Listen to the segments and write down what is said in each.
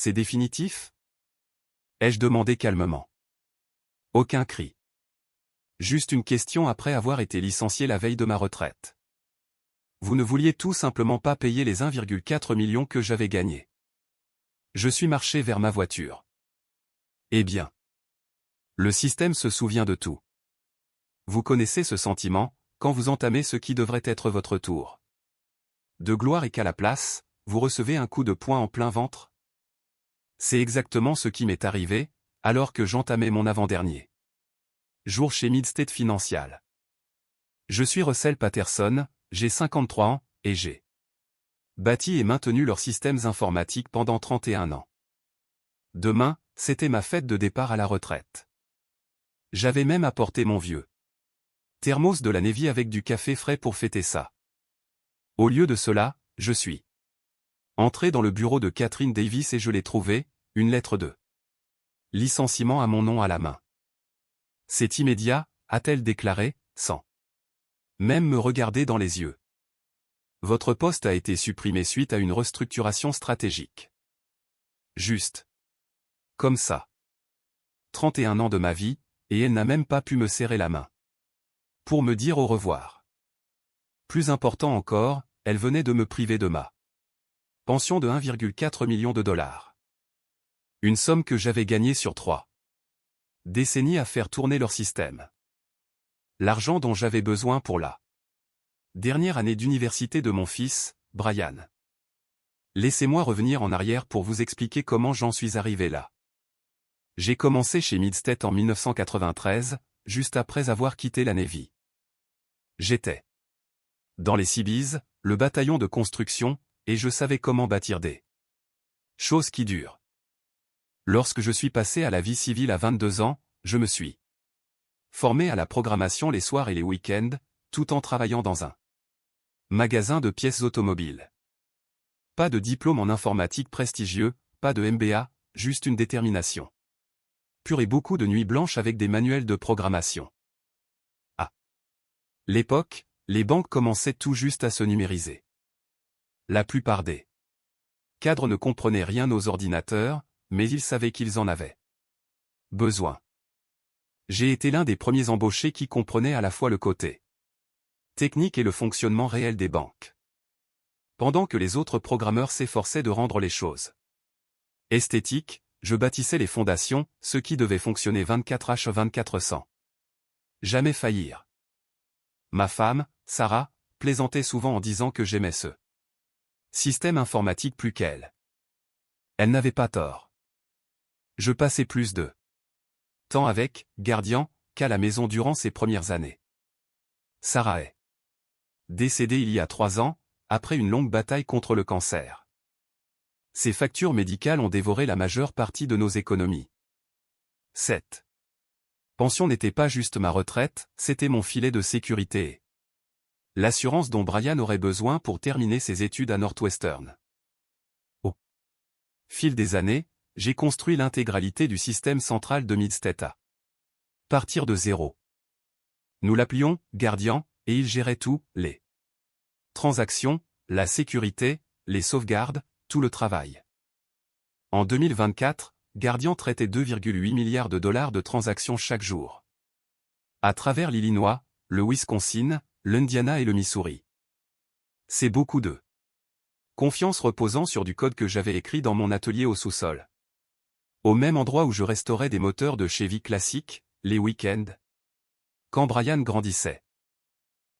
c'est définitif? Ai-je demandé calmement. Aucun cri. Juste une question après avoir été licencié la veille de ma retraite. Vous ne vouliez tout simplement pas payer les 1,4 million que j'avais gagnés. Je suis marché vers ma voiture. Eh bien. Le système se souvient de tout. Vous connaissez ce sentiment, quand vous entamez ce qui devrait être votre tour. De gloire et qu'à la place, vous recevez un coup de poing en plein ventre? C'est exactement ce qui m'est arrivé, alors que j'entamais mon avant-dernier jour chez Midstate Financial. Je suis Russell Patterson, j'ai 53 ans, et j'ai bâti et maintenu leurs systèmes informatiques pendant 31 ans. Demain, c'était ma fête de départ à la retraite. J'avais même apporté mon vieux thermos de la Navy avec du café frais pour fêter ça. Au lieu de cela, je suis entré dans le bureau de Catherine Davis et je l'ai trouvé, une lettre de licenciement à mon nom à la main. C'est immédiat, a-t-elle déclaré, sans même me regarder dans les yeux. Votre poste a été supprimé suite à une restructuration stratégique. Juste. Comme ça. 31 ans de ma vie, et elle n'a même pas pu me serrer la main. Pour me dire au revoir. Plus important encore, elle venait de me priver de ma pension de 1,4 million de dollars. Une somme que j'avais gagnée sur 3 décennies à faire tourner leur système. L'argent dont j'avais besoin pour la dernière année d'université de mon fils, Brian. Laissez-moi revenir en arrière pour vous expliquer comment j'en suis arrivé là. J'ai commencé chez Midstate en 1993, juste après avoir quitté la Navy. J'étais dans les Seabees, le bataillon de construction, et je savais comment bâtir des choses qui durent. Lorsque je suis passé à la vie civile à 22 ans, je me suis formé à la programmation les soirs et les week-ends, tout en travaillant dans un magasin de pièces automobiles. Pas de diplôme en informatique prestigieux, pas de MBA, juste une détermination pure et beaucoup de nuits blanches avec des manuels de programmation. À l'époque, les banques commençaient tout juste à se numériser. La plupart des cadres ne comprenaient rien aux ordinateurs, mais ils savaient qu'ils en avaient besoin. J'ai été l'un des premiers embauchés qui comprenait à la fois le côté technique et le fonctionnement réel des banques. Pendant que les autres programmeurs s'efforçaient de rendre les choses esthétiques, je bâtissais les fondations, ce qui devait fonctionner 24h/24 sans jamais faillir. Ma femme, Sarah, plaisantait souvent en disant que j'aimais ce système informatique plus qu'elle. Elle n'avait pas tort. Je passais plus de temps avec Guardian qu'à la maison durant ces premières années. Sarah est décédée il y a 3 ans, après une longue bataille contre le cancer. Ses factures médicales ont dévoré la majeure partie de nos économies. Cette pension n'était pas juste ma retraite, c'était mon filet de sécurité et l'assurance dont Brian aurait besoin pour terminer ses études à Northwestern. Au fil des années, j'ai construit l'intégralité du système central de Midstate à partir de zéro. Nous l'appelions Guardian, et il gérait tout, les transactions, la sécurité, les sauvegardes, tout le travail. En 2024, Guardian traitait 2,8 milliards de dollars de transactions chaque jour. À travers l'Illinois, le Wisconsin, l'Indiana et le Missouri. C'est beaucoup de confiance reposant sur du code que j'avais écrit dans mon atelier au sous-sol. Au même endroit où je restaurais des moteurs de Chevy classiques, les week-ends. Quand Brian grandissait.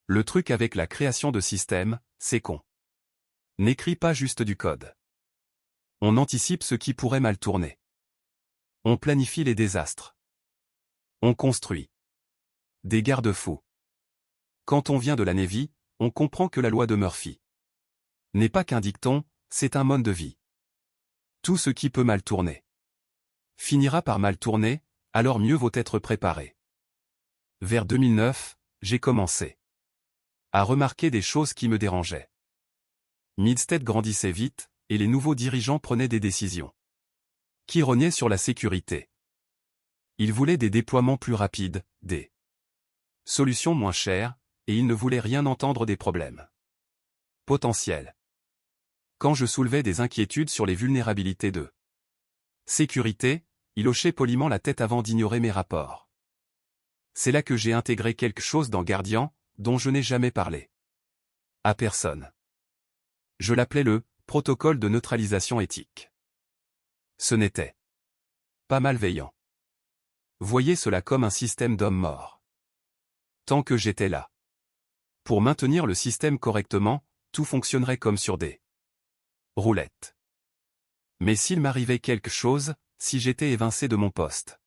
Le truc avec la création de systèmes, c'est qu'on n'écrit pas juste du code. On anticipe ce qui pourrait mal tourner. On planifie les désastres. On construit des garde-fous. Quand on vient de la Navy, on comprend que la loi de Murphy n'est pas qu'un dicton, c'est un mode de vie. Tout ce qui peut mal tourner finira par mal tourner, alors mieux vaut être préparé. Vers 2009, j'ai commencé à remarquer des choses qui me dérangeaient. Midstate grandissait vite, et les nouveaux dirigeants prenaient des décisions qui rognaient sur la sécurité. Ils voulaient des déploiements plus rapides, des solutions moins chères, et ils ne voulaient rien entendre des problèmes potentiels. Quand je soulevais des inquiétudes sur les vulnérabilités d'eux, Sécurité, il hochait poliment la tête avant d'ignorer mes rapports. C'est là que j'ai intégré quelque chose dans Guardian, dont je n'ai jamais parlé. À personne. Je l'appelais le protocole de neutralisation éthique. Ce n'était pas malveillant. Voyez cela comme un système d'hommes morts. Tant que j'étais là. Pour maintenir le système correctement, tout fonctionnerait comme sur des roulettes. Mais s'il m'arrivait quelque chose, si j'étais évincé de mon poste,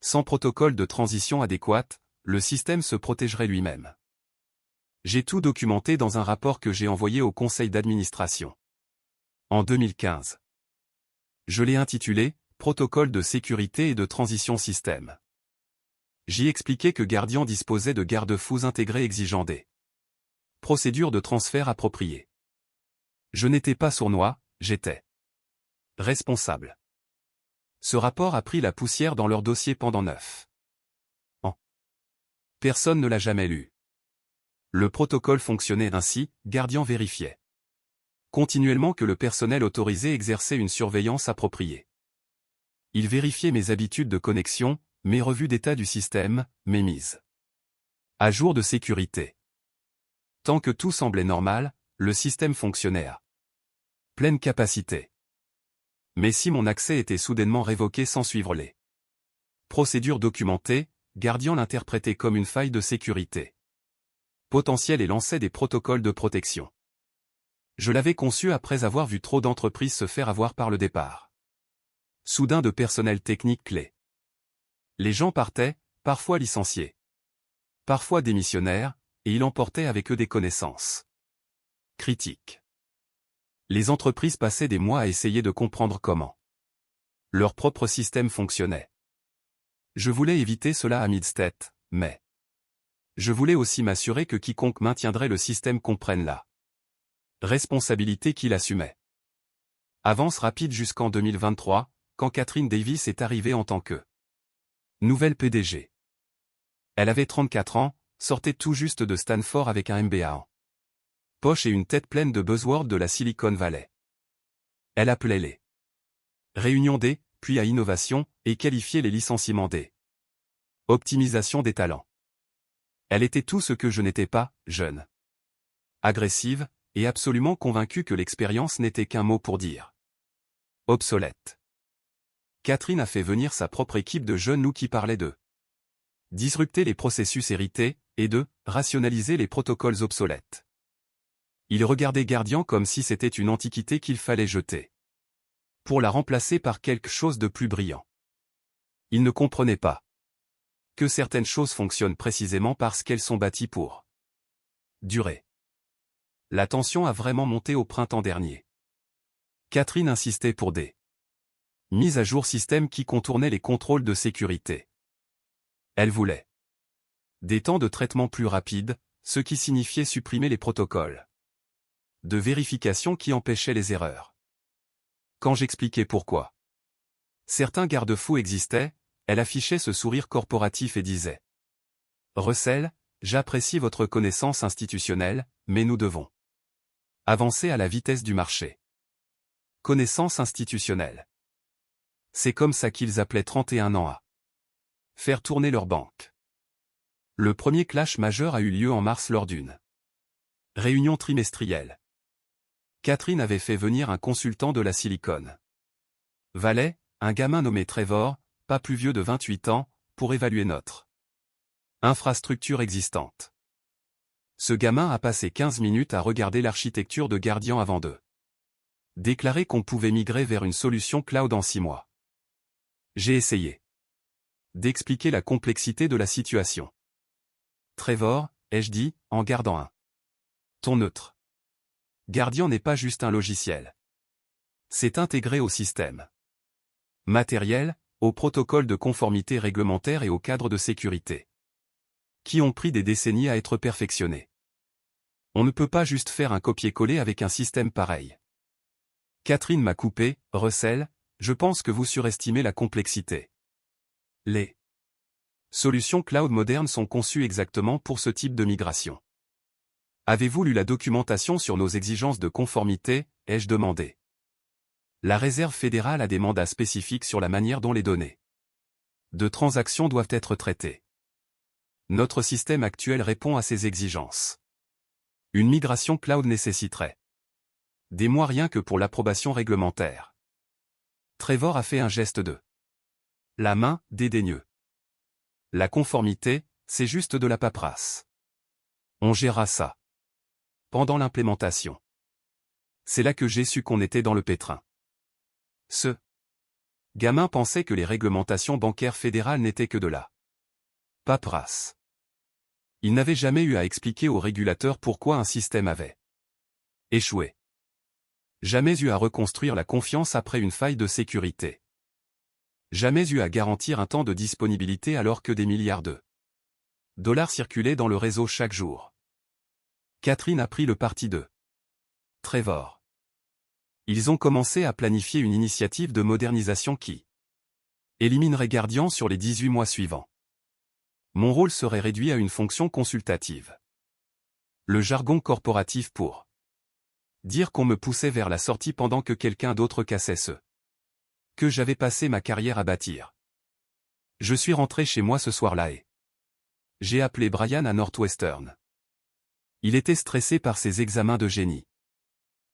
sans protocole de transition adéquat, le système se protégerait lui-même. J'ai tout documenté dans un rapport que j'ai envoyé au conseil d'administration. En 2015. Je l'ai intitulé « Protocole de sécurité et de transition système ». J'y expliquais que Guardian disposait de garde-fous intégrés exigeant des procédures de transfert appropriées. Je n'étais pas sournois, j'étais responsable. Ce rapport a pris la poussière dans leur dossier pendant 9 ans. Personne ne l'a jamais lu. Le protocole fonctionnait ainsi, Guardian vérifiait continuellement que le personnel autorisé exerçait une surveillance appropriée. Il vérifiait mes habitudes de connexion, mes revues d'état du système, mes mises à jour de sécurité. Tant que tout semblait normal, le système fonctionnait à pleine capacité. Mais si mon accès était soudainement révoqué sans suivre les procédures documentées, Guardian l'interprétait comme une faille de sécurité potentielle et lançait des protocoles de protection. Je l'avais conçu après avoir vu trop d'entreprises se faire avoir par le départ soudain de personnel technique clé. Les gens partaient, parfois licenciés, parfois démissionnaires, et il emportait avec eux des connaissances critiques. Les entreprises passaient des mois à essayer de comprendre comment leur propre système fonctionnait. Je voulais éviter cela à Midstead, mais je voulais aussi m'assurer que quiconque maintiendrait le système comprenne la responsabilité qu'il assumait. Avance rapide jusqu'en 2023, quand Catherine Davis est arrivée en tant que nouvelle PDG. Elle avait 34 ans, sortait tout juste de Stanford avec un MBA en poche et une tête pleine de buzzwords de la Silicon Valley. Elle appelait les réunions des, puis à innovation, et qualifiait les licenciements des optimisation des talents. Elle était tout ce que je n'étais pas, jeune, agressive, et absolument convaincue que l'expérience n'était qu'un mot pour dire obsolète. Catherine a fait venir sa propre équipe de jeunes loups qui parlaient de disrupter les processus hérités, et de rationaliser les protocoles obsolètes. Ils regardaient Guardian comme si c'était une antiquité qu'il fallait jeter pour la remplacer par quelque chose de plus brillant. Ils ne comprenaient pas que certaines choses fonctionnent précisément parce qu'elles sont bâties pour durer. La tension a vraiment monté au printemps dernier. Catherine insistait pour des mises à jour système qui contournaient les contrôles de sécurité. Elle voulait des temps de traitement plus rapides, ce qui signifiait supprimer les protocoles de vérification qui empêchaient les erreurs. Quand j'expliquais pourquoi certains garde-fous existaient, elle affichait ce sourire corporatif et disait « Russell, j'apprécie votre connaissance institutionnelle, mais nous devons avancer à la vitesse du marché. » Connaissance institutionnelle. C'est comme ça qu'ils appelaient 31 ans à faire tourner leur banque. Le premier clash majeur a eu lieu en mars lors d'une réunion trimestrielle. Catherine avait fait venir un consultant de la Silicon Valley, un gamin nommé Trevor, pas plus vieux de 28 ans, pour évaluer notre infrastructure existante. Ce gamin a passé 15 minutes à regarder l'architecture de Guardian avant de déclarer qu'on pouvait migrer vers une solution cloud en 6 mois. J'ai essayé d'expliquer la complexité de la situation. Trevor, ai-je dit, en gardant un ton neutre. Guardian n'est pas juste un logiciel. C'est intégré au système matériel, aux protocoles de conformité réglementaire et aux cadres de sécurité, qui ont pris des décennies à être perfectionnés. On ne peut pas juste faire un copier-coller avec un système pareil. Catherine m'a coupé, Russell, je pense que vous surestimez la complexité. Les solutions cloud modernes sont conçues exactement pour ce type de migration. Avez-vous lu la documentation sur nos exigences de conformité, ai-je demandé. La Réserve fédérale a des mandats spécifiques sur la manière dont les données de transactions doivent être traitées. Notre système actuel répond à ces exigences. Une migration cloud nécessiterait des mois rien que pour l'approbation réglementaire. Trevor a fait un geste de la main, dédaigneux. La conformité, c'est juste de la paperasse. On gérera ça. Pendant l'implémentation. C'est là que j'ai su qu'on était dans le pétrin. Ce gamin pensait que les réglementations bancaires fédérales n'étaient que de la paperasse. Il n'avait jamais eu à expliquer aux régulateurs pourquoi un système avait échoué. Jamais eu à reconstruire la confiance après une faille de sécurité. Jamais eu à garantir un temps de disponibilité alors que des milliards de dollars circulaient dans le réseau chaque jour. Catherine a pris le parti de Trevor. Ils ont commencé à planifier une initiative de modernisation qui éliminerait Guardian sur les 18 mois suivants. Mon rôle serait réduit à une fonction consultative. Le jargon corporatif pour dire qu'on me poussait vers la sortie pendant que quelqu'un d'autre cassait ce que j'avais passé ma carrière à bâtir. Je suis rentré chez moi ce soir-là et j'ai appelé Brian à Northwestern. Il était stressé par ses examens de génie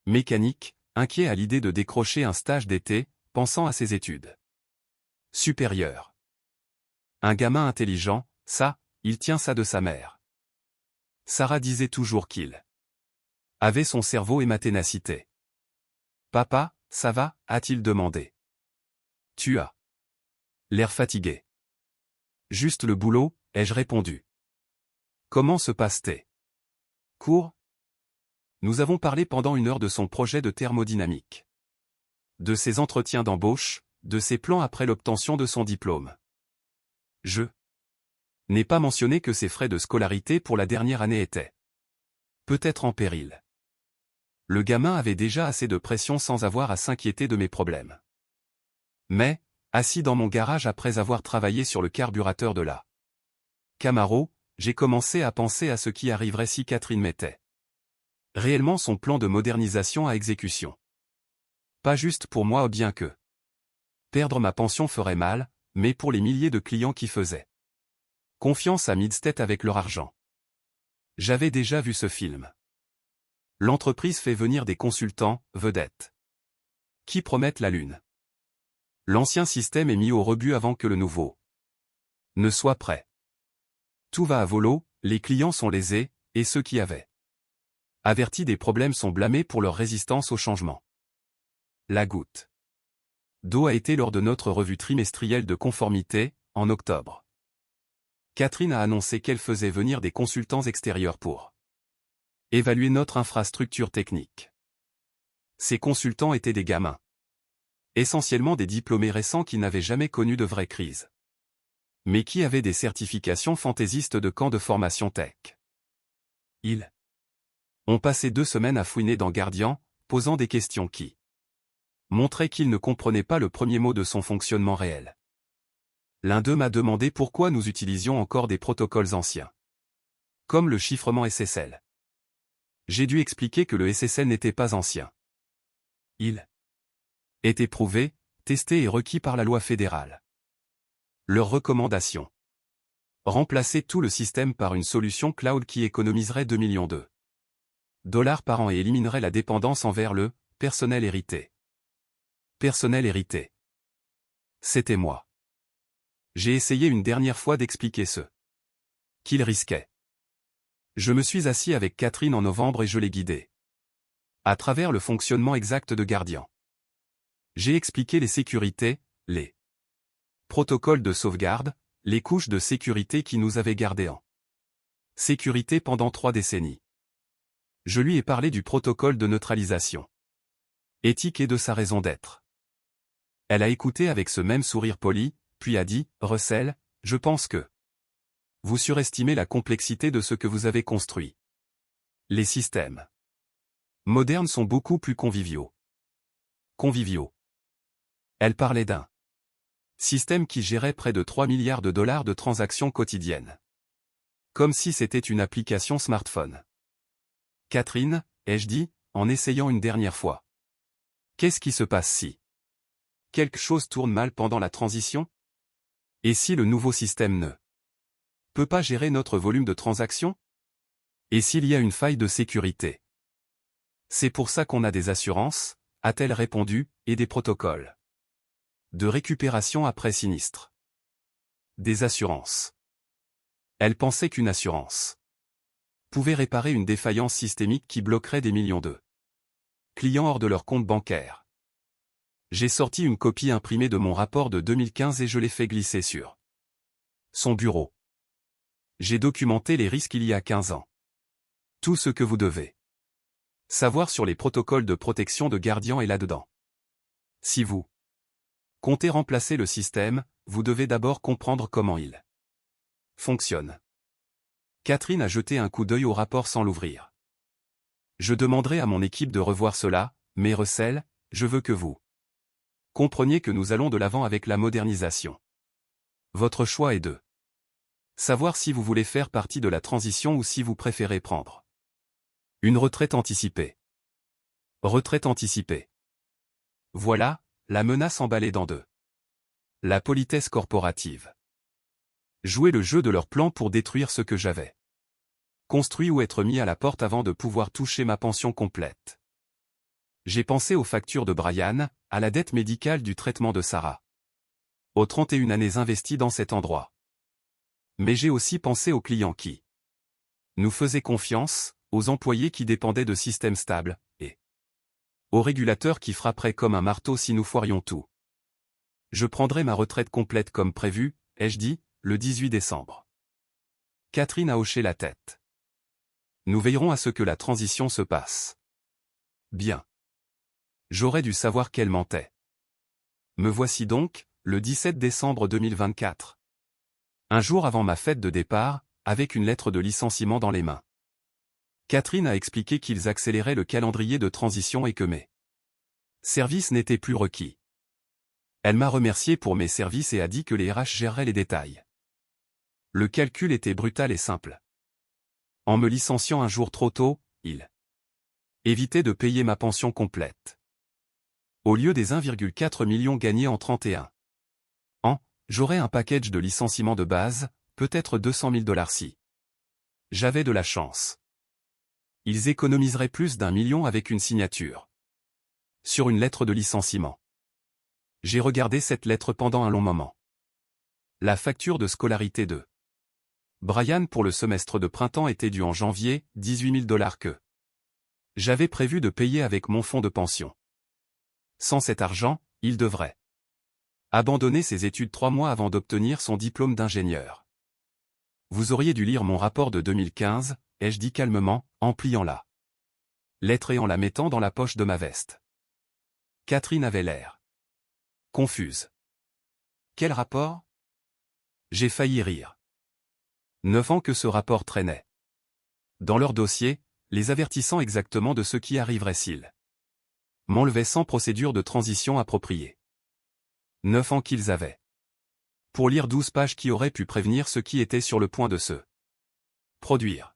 mécanique, inquiet à l'idée de décrocher un stage d'été, pensant à ses études supérieures. Un gamin intelligent, ça, il tient ça de sa mère. Sarah disait toujours qu'il avait son cerveau et ma ténacité. Papa, ça va, a-t-il demandé. Tu as l'air fatigué. Juste le boulot, ai-je répondu. Comment se passe-t-il? Cours? Nous avons parlé pendant 1 heure de son projet de thermodynamique. De ses entretiens d'embauche, de ses plans après l'obtention de son diplôme. Je n'ai pas mentionné que ses frais de scolarité pour la dernière année étaient peut-être en péril. Le gamin avait déjà assez de pression sans avoir à s'inquiéter de mes problèmes. Mais, assis dans mon garage après avoir travaillé sur le carburateur de la Camaro, j'ai commencé à penser à ce qui arriverait si Catherine mettait réellement son plan de modernisation à exécution. Pas juste pour moi, bien que perdre ma pension ferait mal, mais pour les milliers de clients qui faisaient confiance à Midstead avec leur argent. J'avais déjà vu ce film. L'entreprise fait venir des consultants, vedettes, qui promettent la lune. L'ancien système est mis au rebut avant que le nouveau ne soit prêt. Tout va à volo, les clients sont lésés, et ceux qui avaient averti des problèmes sont blâmés pour leur résistance au changement. La goutte d'eau a été lors de notre revue trimestrielle de conformité, en octobre. Catherine a annoncé qu'elle faisait venir des consultants extérieurs pour évaluer notre infrastructure technique. Ces consultants étaient des gamins. Essentiellement des diplômés récents qui n'avaient jamais connu de vraie crise. Mais qui avaient des certifications fantaisistes de camps de formation tech. Ils ont passé 2 semaines à fouiner dans Guardian, posant des questions qui montraient qu'ils ne comprenaient pas le premier mot de son fonctionnement réel. L'un d'eux m'a demandé pourquoi nous utilisions encore des protocoles anciens, comme le chiffrement SSL. J'ai dû expliquer que le SSL n'était pas ancien. Il était prouvé, testé et requis par la loi fédérale. Leur recommandation: remplacer tout le système par une solution cloud qui économiserait 2 millions de dollars par an et éliminerait la dépendance envers le personnel hérité. Personnel hérité. C'était moi. J'ai essayé une dernière fois d'expliquer ce qu'il risquait. Je me suis assis avec Catherine en novembre et je l'ai guidée à travers le fonctionnement exact de Guardian. J'ai expliqué les sécurités, les protocoles de sauvegarde, les couches de sécurité qui nous avaient gardés en sécurité pendant 3 décennies. Je lui ai parlé du protocole de neutralisation éthique et de sa raison d'être. Elle a écouté avec ce même sourire poli, puis a dit, Russell, je pense que vous surestimez la complexité de ce que vous avez construit. Les systèmes modernes sont beaucoup plus conviviaux. Conviviaux. Elle parlait d'un système qui gérait près de 3 milliards de dollars de transactions quotidiennes. Comme si c'était une application smartphone. Catherine, ai-je dit, en essayant une dernière fois. Qu'est-ce qui se passe si quelque chose tourne mal pendant la transition? Et si le nouveau système ne peut pas gérer notre volume de transactions? Et s'il y a une faille de sécurité? C'est pour ça qu'on a des assurances, a-t-elle répondu, et des protocoles de récupération après sinistre. Des assurances. Elle pensait qu'une assurance pouvait réparer une défaillance systémique qui bloquerait des millions de clients hors de leur compte bancaire. J'ai sorti une copie imprimée de mon rapport de 2015 et je l'ai fait glisser sur son bureau. J'ai documenté les risques il y a 15 ans. Tout ce que vous devez savoir sur les protocoles de protection de Guardian est là-dedans. Si vous comptez remplacer le système, vous devez d'abord comprendre comment il fonctionne. Catherine a jeté un coup d'œil au rapport sans l'ouvrir. Je demanderai à mon équipe de revoir cela, mais Russell, je veux que vous compreniez que nous allons de l'avant avec la modernisation. Votre choix est de savoir si vous voulez faire partie de la transition ou si vous préférez prendre une retraite anticipée. Retraite anticipée. Voilà, la menace emballée dans deux. La politesse corporative. Jouer le jeu de leur plan pour détruire ce que j'avais construit ou être mis à la porte avant de pouvoir toucher ma pension complète. J'ai pensé aux factures de Brian, à la dette médicale du traitement de Sarah. Aux 31 années investies dans cet endroit. Mais j'ai aussi pensé aux clients qui nous faisaient confiance, aux employés qui dépendaient de systèmes stables, et aux régulateurs qui frapperaient comme un marteau si nous foirions tout. Je prendrai ma retraite complète comme prévu, ai-je dit, le 18 décembre. Catherine a hoché la tête. Nous veillerons à ce que la transition se passe bien. J'aurais dû savoir qu'elle mentait. Me voici donc, le 17 décembre 2024. Un jour avant ma fête de départ, avec une lettre de licenciement dans les mains. Catherine a expliqué qu'ils accéléraient le calendrier de transition et que mes services n'étaient plus requis. Elle m'a remercié pour mes services et a dit que les RH géreraient les détails. Le calcul était brutal et simple. En me licenciant un jour trop tôt, il évitait de payer ma pension complète. Au lieu des 1,4 million gagnés en 31 ans, j'aurais un package de licenciement de base, peut-être 200 000 $ si j'avais de la chance. Ils économiseraient plus d'1 million avec une signature sur une lettre de licenciement. J'ai regardé cette lettre pendant un long moment. La facture de scolarité de Brian pour le semestre de printemps était due en janvier, 18 000 $ que j'avais prévu de payer avec mon fonds de pension. Sans cet argent, il devrait abandonner ses études 3 mois avant d'obtenir son diplôme d'ingénieur. Vous auriez dû lire mon rapport de 2015, ai-je dit calmement, en pliant la lettre et en la mettant dans la poche de ma veste. Catherine avait l'air confuse. Quel rapport? J'ai failli rire. 9 ans que ce rapport traînait dans leur dossier, les avertissant exactement de ce qui arriverait s'ils m'enlevaient sans procédure de transition appropriée. 9 ans qu'ils avaient pour lire 12 pages qui auraient pu prévenir ce qui était sur le point de se produire.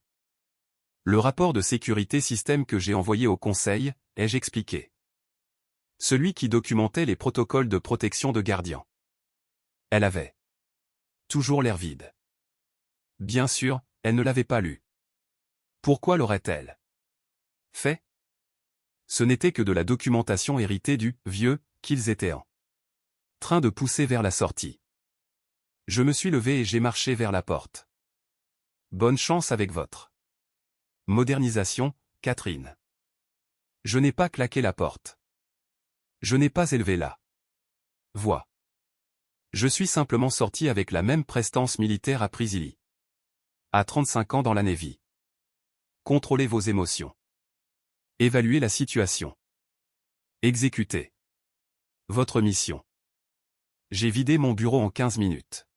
Le rapport de sécurité système que j'ai envoyé au conseil, ai-je expliqué. Celui qui documentait les protocoles de protection de Guardian. Elle avait toujours l'air vide. Bien sûr, elle ne l'avait pas lu. Pourquoi l'aurait-elle fait? Ce n'était que de la documentation héritée du « vieux » qu'ils étaient en train de pousser vers la sortie. Je me suis levé et j'ai marché vers la porte. Bonne chance avec votre modernisation, Catherine. Je n'ai pas claqué la porte. Je n'ai pas élevé la voix. Je suis simplement sorti avec la même prestance militaire à Priscilly. À 35 ans dans la Navy. Contrôlez vos émotions. Évaluez la situation. Exécutez votre mission. J'ai vidé mon bureau en 15 minutes.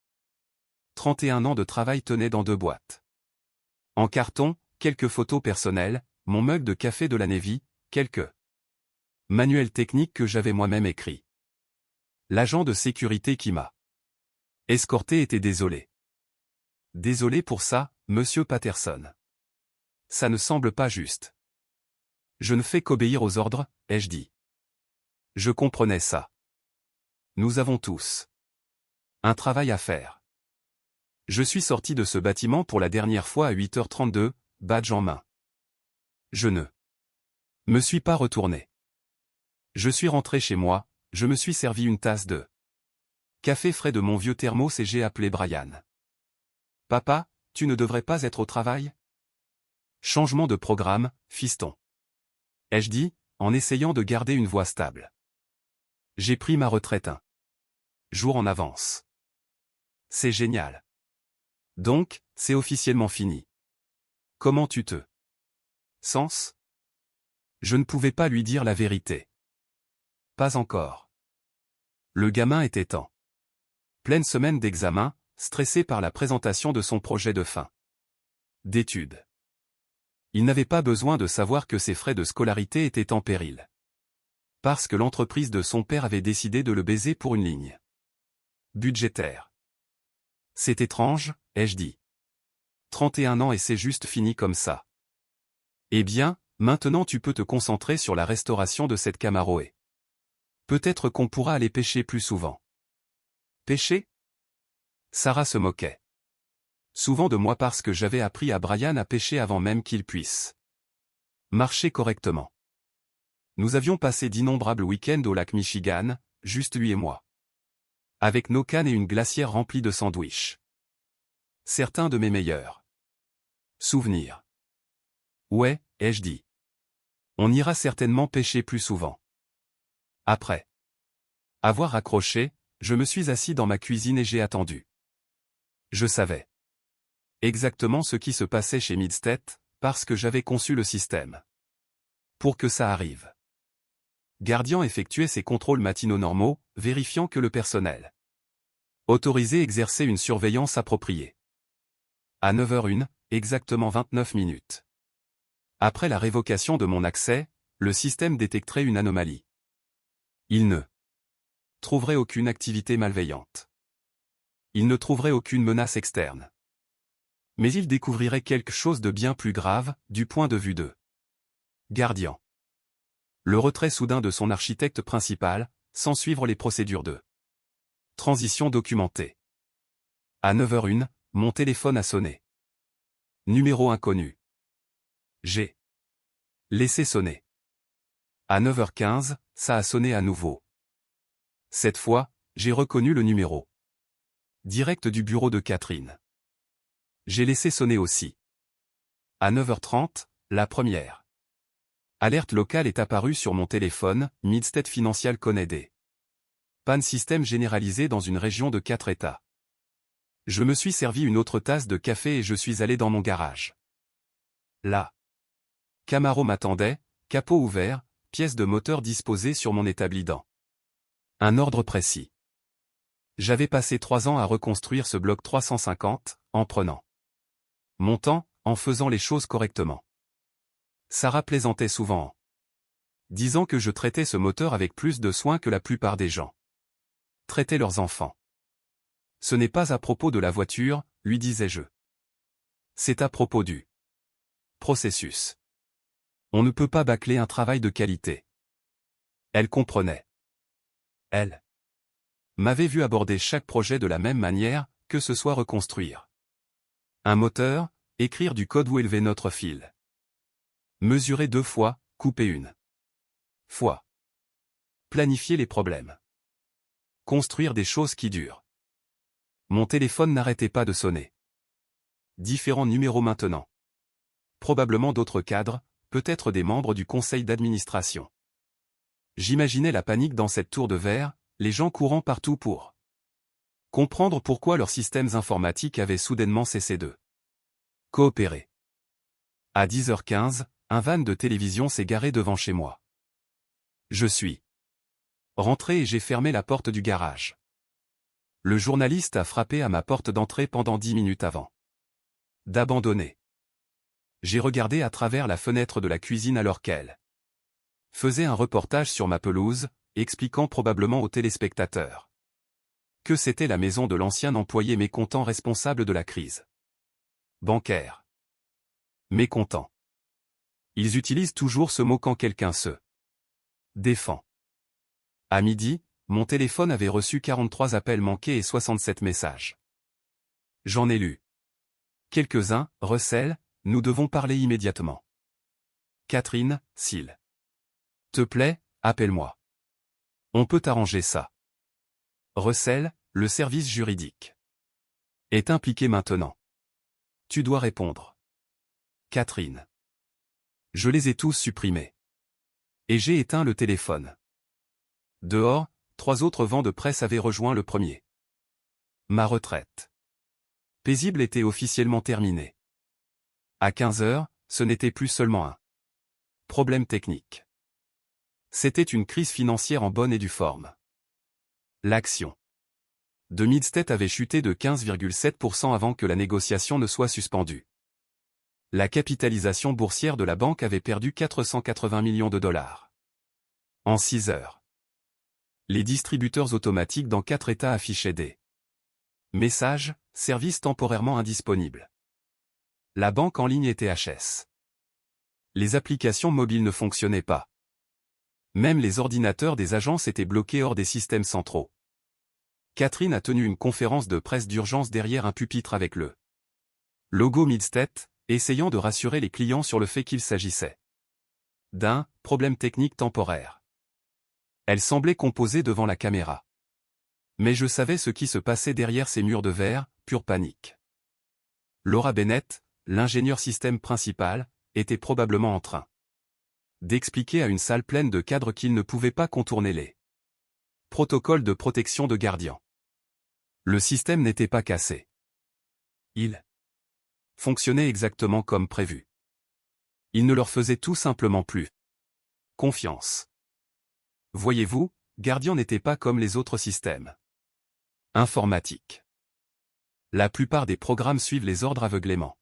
31 ans de travail tenaient dans 2 boîtes. En carton, quelques photos personnelles, mon mug de café de la Navy, quelques manuels techniques que j'avais moi-même écrits. L'agent de sécurité qui m'a escorté était désolé. Désolé pour ça, monsieur Patterson. Ça ne semble pas juste. Je ne fais qu'obéir aux ordres, ai-je dit. Je comprenais ça. Nous avons tous un travail à faire. Je suis sorti de ce bâtiment pour la dernière fois à 8h32, badge en main. Je ne me suis pas retourné. Je suis rentré chez moi, je me suis servi une tasse de café frais de mon vieux thermos et j'ai appelé Brian. Papa, tu ne devrais pas être au travail? Changement de programme, fiston. Ai-je dit, en essayant de garder une voix stable. J'ai pris ma retraite un jour en avance. C'est génial. Donc, c'est officiellement fini. Comment tu te sens? Je ne pouvais pas lui dire la vérité. Pas encore. Le gamin était en pleine semaine d'examen, stressé par la présentation de son projet de fin d'études. Il n'avait pas besoin de savoir que ses frais de scolarité étaient en péril. Parce que l'entreprise de son père avait décidé de le baiser pour une ligne budgétaire. C'est étrange, ai-je dit. 31 ans et c'est juste fini comme ça. Eh bien, maintenant tu peux te concentrer sur la restauration de cette Camaro et peut-être qu'on pourra aller pêcher plus souvent. Pêcher? Sarah se moquait souvent de moi parce que j'avais appris à Brian à pêcher avant même qu'il puisse marcher correctement. Nous avions passé d'innombrables week-ends au lac Michigan, juste lui et moi. Avec nos cannes et une glacière remplie de sandwichs. Certains de mes meilleurs souvenirs. Ouais, ai-je dit. On ira certainement pêcher plus souvent. Après avoir accroché, je me suis assis dans ma cuisine et j'ai attendu. Je savais exactement ce qui se passait chez Midstead, parce que j'avais conçu le système pour que ça arrive. Guardian effectuait ses contrôles matinaux normaux, vérifiant que le personnel autorisé exerçait une surveillance appropriée. À 9h01, exactement 29 minutes. Après la révocation de mon accès, le système détecterait une anomalie. Il ne trouverait aucune activité malveillante. Il ne trouverait aucune menace externe. Mais il découvrirait quelque chose de bien plus grave, du point de vue de Guardian. Le retrait soudain de son architecte principal, sans suivre les procédures de transition documentée. À 9h01, mon téléphone a sonné. Numéro inconnu. J'ai laissé sonner. À 9h15, ça a sonné à nouveau. Cette fois, j'ai reconnu le numéro direct du bureau de Catherine. J'ai laissé sonner aussi. À 9h30, la première alerte locale est apparue sur mon téléphone, Midstead Financial connaît des pannes système généralisées dans une région de 4 États. Je me suis servi une autre tasse de café et je suis allé dans mon garage. Là. Camaro m'attendait, capot ouvert, pièces de moteur disposées sur mon établi dans un ordre précis. J'avais passé 3 ans à reconstruire ce bloc 350, en prenant mon temps, en faisant les choses correctement. Sarah plaisantait souvent en disant que je traitais ce moteur avec plus de soin que la plupart des gens traitaient leurs enfants. Ce n'est pas à propos de la voiture, lui disais-je. C'est à propos du processus. On ne peut pas bâcler un travail de qualité. Elle comprenait. Elle m'avait vu aborder chaque projet de la même manière, que ce soit reconstruire un moteur, écrire du code ou élever notre fil. Mesurer 2 fois, couper 1 fois. Planifier les problèmes. Construire des choses qui durent. Mon téléphone n'arrêtait pas de sonner. Différents numéros maintenant. Probablement d'autres cadres, peut-être des membres du conseil d'administration. J'imaginais la panique dans cette tour de verre, les gens courant partout pour comprendre pourquoi leurs systèmes informatiques avaient soudainement cessé de coopérer. À 10h15, un van de télévision s'est garé devant chez moi. Je suis rentré et j'ai fermé la porte du garage. Le journaliste a frappé à ma porte d'entrée pendant 10 minutes avant d'abandonner. J'ai regardé à travers la fenêtre de la cuisine alors qu'elle faisait un reportage sur ma pelouse, expliquant probablement aux téléspectateurs que c'était la maison de l'ancien employé mécontent responsable de la crise bancaire. Mécontent. Ils utilisent toujours ce mot quand quelqu'un se défend. À midi, mon téléphone avait reçu 43 appels manqués et 67 messages. J'en ai lu quelques-uns. Russell, nous devons parler immédiatement. Catherine, s'il te plaît, appelle-moi. On peut arranger ça. Russell, le service juridique est impliqué maintenant. Tu dois répondre. Catherine. Je les ai tous supprimés. Et j'ai éteint le téléphone. Dehors, 3 autres vents de presse avaient rejoint le premier. Ma retraite paisible était officiellement terminée. À 15 heures, ce n'était plus seulement un problème technique. C'était une crise financière en bonne et due forme. L'action de Midstead avait chuté de 15,7% avant que la négociation ne soit suspendue. La capitalisation boursière de la banque avait perdu 480 millions de dollars. En 6 heures. Les distributeurs automatiques dans 4 États affichaient des messages, services temporairement indisponibles. La banque en ligne était HS. Les applications mobiles ne fonctionnaient pas. Même les ordinateurs des agences étaient bloqués hors des systèmes centraux. Catherine a tenu une conférence de presse d'urgence derrière un pupitre avec le logo Midstead, essayant de rassurer les clients sur le fait qu'il s'agissait d'un problème technique temporaire. Elle semblait composer devant la caméra. Mais je savais ce qui se passait derrière ces murs de verre, pure panique. Laura Bennett, l'ingénieur système principal, était probablement en train d'expliquer à une salle pleine de cadres qu'il ne pouvait pas contourner les protocoles de protection de Guardian. Le système n'était pas cassé. Il fonctionnait exactement comme prévu. Il ne leur faisait tout simplement plus confiance. Voyez-vous, Guardian n'était pas comme les autres systèmes informatiques. La plupart des programmes suivent les ordres aveuglément.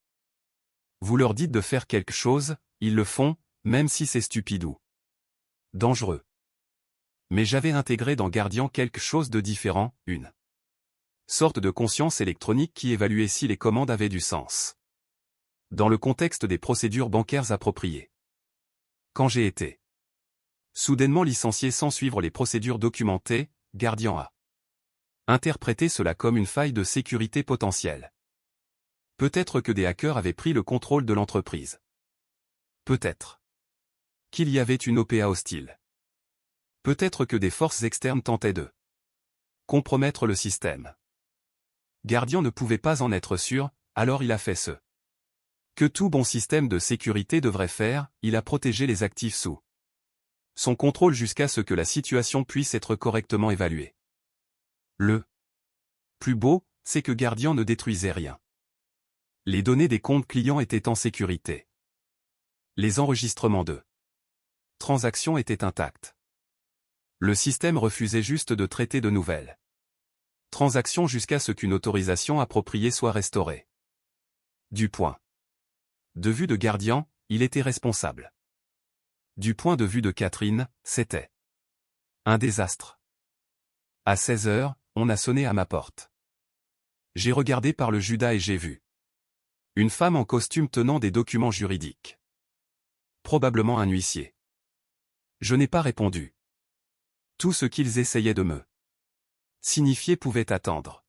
Vous leur dites de faire quelque chose, ils le font, même si c'est stupide ou dangereux. Mais j'avais intégré dans Guardian quelque chose de différent, une sorte de conscience électronique qui évaluait si les commandes avaient du sens. Dans le contexte des procédures bancaires appropriées. Quand j'ai été soudainement licencié sans suivre les procédures documentées, Guardian a interprété cela comme une faille de sécurité potentielle. Peut-être que des hackers avaient pris le contrôle de l'entreprise. Peut-être qu'il y avait une OPA hostile. Peut-être que des forces externes tentaient de compromettre le système. Guardian ne pouvait pas en être sûr, alors il a fait ce que tout bon système de sécurité devrait faire, il a protégé les actifs sous son contrôle jusqu'à ce que la situation puisse être correctement évaluée. Le plus beau, c'est que Guardian ne détruisait rien. Les données des comptes clients étaient en sécurité. Les enregistrements de transactions étaient intacts. Le système refusait juste de traiter de nouvelles transactions jusqu'à ce qu'une autorisation appropriée soit restaurée. Du point de vue de Guardian, il était responsable. Du point de vue de Catherine, c'était un désastre. À 16 heures, on a sonné à ma porte. J'ai regardé par le Judas et j'ai vu une femme en costume tenant des documents juridiques. Probablement un huissier. Je n'ai pas répondu. Tout ce qu'ils essayaient de me signifier pouvait attendre.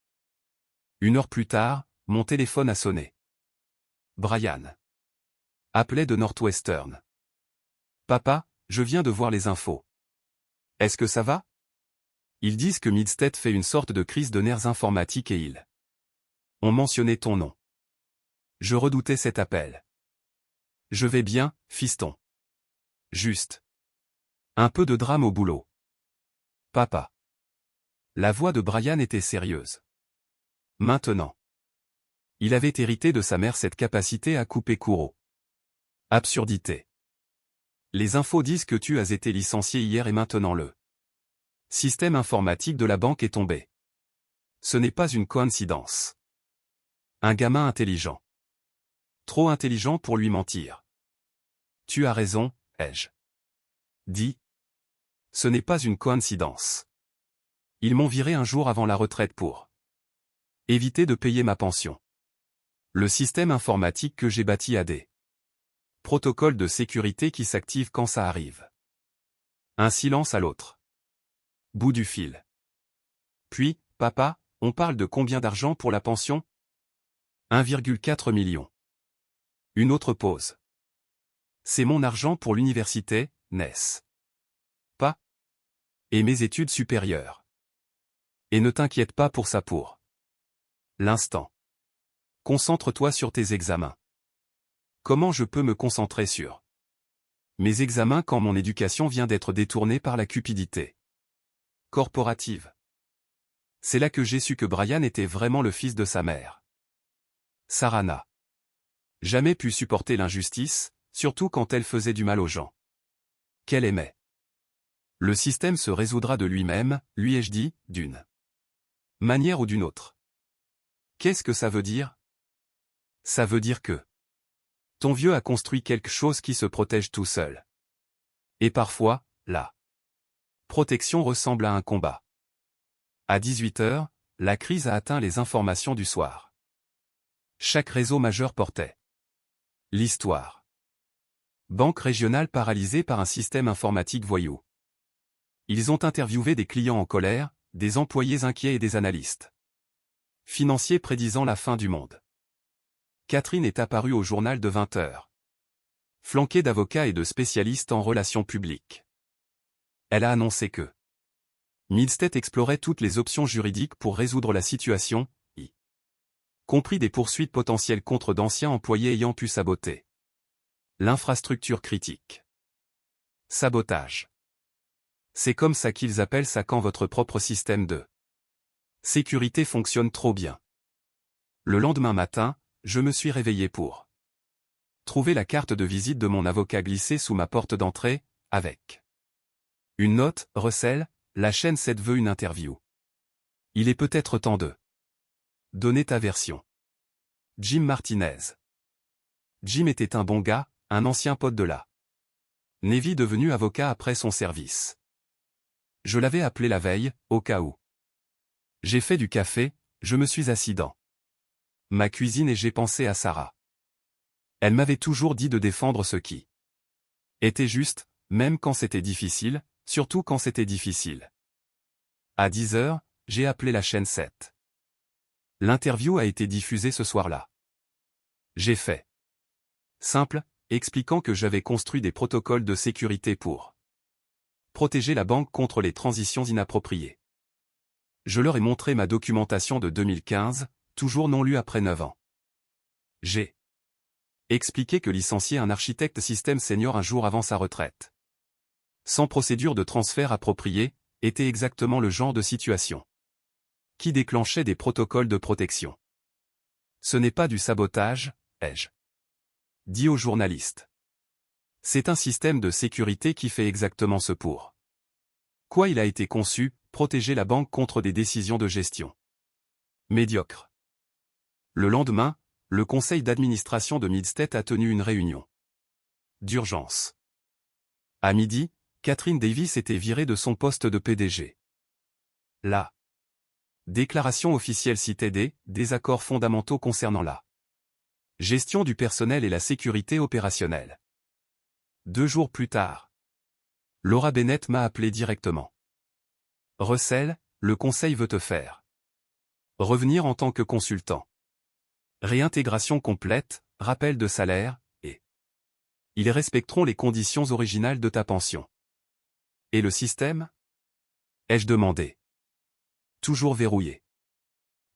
1 heure plus tard, mon téléphone a sonné. Brian appelait de Northwestern. Papa, je viens de voir les infos. Est-ce que ça va? Ils disent que Midstead fait une sorte de crise de nerfs informatiques et ils ont mentionné ton nom. Je redoutais cet appel. Je vais bien, fiston. Juste un peu de drame au boulot. Papa. La voix de Brian était sérieuse. Maintenant. Il avait hérité de sa mère cette capacité à couper court. Absurdité. Les infos disent que tu as été licencié hier et maintenant le système informatique de la banque est tombé. Ce n'est pas une coïncidence. Un gamin intelligent. Trop intelligent pour lui mentir. Tu as raison, ai-je dit. Ce n'est pas une coïncidence. Ils m'ont viré un jour avant la retraite pour éviter de payer ma pension. Le système informatique que j'ai bâti a des protocoles de sécurité qui s'activent quand ça arrive. Un silence à l'autre. Bout du fil. Puis, papa, on parle de combien d'argent pour la pension? 1,4 million. Une autre pause. C'est mon argent pour l'université, n'est-ce pas? Et mes études supérieures. Et ne t'inquiète pas pour ça pour l'instant. Concentre-toi sur tes examens. Comment je peux me concentrer sur mes examens quand mon éducation vient d'être détournée par la cupidité corporative? C'est là que j'ai su que Brian était vraiment le fils de sa mère. Sarah n'a jamais pu supporter l'injustice, surtout quand elle faisait du mal aux gens qu'elle aimait. Le système se résoudra de lui-même, lui ai-je dit, d'une manière ou d'une autre. Qu'est-ce que ça veut dire? Ça veut dire que ton vieux a construit quelque chose qui se protège tout seul. Et parfois, la protection ressemble à un combat. À 18h, la crise a atteint les informations du soir. Chaque réseau majeur portait l'histoire. Banque régionale paralysée par un système informatique voyou. Ils ont interviewé des clients en colère, des employés inquiets et des analystes financiers prédisant la fin du monde. Catherine est apparue au journal de 20h. Flanquée d'avocats et de spécialistes en relations publiques. Elle a annoncé que Milstead explorait toutes les options juridiques pour résoudre la situation, y compris des poursuites potentielles contre d'anciens employés ayant pu saboter l'infrastructure critique. Sabotage. C'est comme ça qu'ils appellent ça quand votre propre système de sécurité fonctionne trop bien. Le lendemain matin, je me suis réveillé pour trouver la carte de visite de mon avocat glissée sous ma porte d'entrée, avec une note, Russell, la chaîne 7 veut une interview. Il est peut-être temps de donner ta version. Jim Martinez. Jim était un bon gars, un ancien pote de la Navy devenu avocat après son service. Je l'avais appelé la veille, au cas où. J'ai fait du café, je me suis assis dans ma cuisine et j'ai pensé à Sarah. Elle m'avait toujours dit de défendre ce qui était juste, même quand c'était difficile, surtout quand c'était difficile. À 10h, j'ai appelé la chaîne 7. L'interview a été diffusée ce soir-là. J'ai fait simple, expliquant que j'avais construit des protocoles de sécurité pour protéger la banque contre les transitions inappropriées. Je leur ai montré ma documentation de 2015, toujours non lue après 9 ans. J'ai expliqué que licencier un architecte système senior un jour avant sa retraite, sans procédure de transfert appropriée, était exactement le genre de situation qui déclenchait des protocoles de protection. Ce n'est pas du sabotage, ai-je dit aux journalistes. C'est un système de sécurité qui fait exactement ce pour quoi il a été conçu, protéger la banque contre des décisions de gestion médiocres. Le lendemain, le conseil d'administration de Milstead a tenu une réunion d'urgence. À midi, Catherine Davis était virée de son poste de PDG. La déclaration officielle citait des désaccords fondamentaux concernant la gestion du personnel et la sécurité opérationnelle. 2 jours plus tard, Laura Bennett m'a appelé directement. Russell, le conseil veut te faire revenir en tant que consultant. Réintégration complète, rappel de salaire, et ils respecteront les conditions originales de ta pension. Et le système? Ai-je demandé. Toujours verrouillé.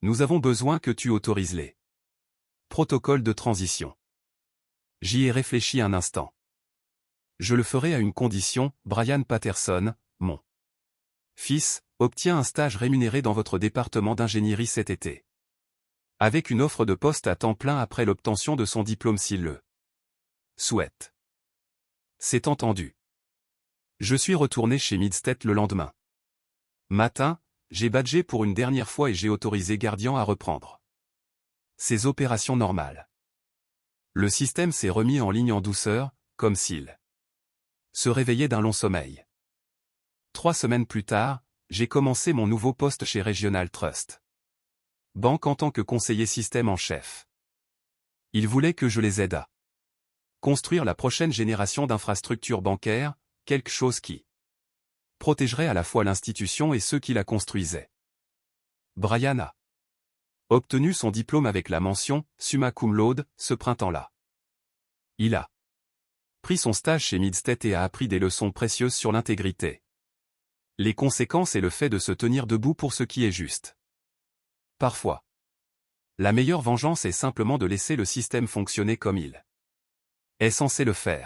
Nous avons besoin que tu autorises les protocoles de transition. J'y ai réfléchi un instant. Je le ferai à une condition, Brian Patterson, mon fils, obtient un stage rémunéré dans votre département d'ingénierie cet été. Avec une offre de poste à temps plein après l'obtention de son diplôme s'il le souhaite. C'est entendu. Je suis retourné chez Milstead le lendemain matin, j'ai badgé pour une dernière fois et j'ai autorisé Guardian à reprendre ses opérations normales. Le système s'est remis en ligne en douceur, comme s'il se réveillait d'un long sommeil. 3 semaines plus tard, j'ai commencé mon nouveau poste chez Regional Trust Bank en tant que conseiller système en chef. Ils voulaient que je les aide à construire la prochaine génération d'infrastructures bancaires, quelque chose qui protégerait à la fois l'institution et ceux qui la construisaient. Brian a obtenu son diplôme avec la mention « summa cum laude » ce printemps-là. Il a pris son stage chez Midstead et a appris des leçons précieuses sur l'intégrité, les conséquences et le fait de se tenir debout pour ce qui est juste. Parfois, la meilleure vengeance est simplement de laisser le système fonctionner comme il est censé le faire.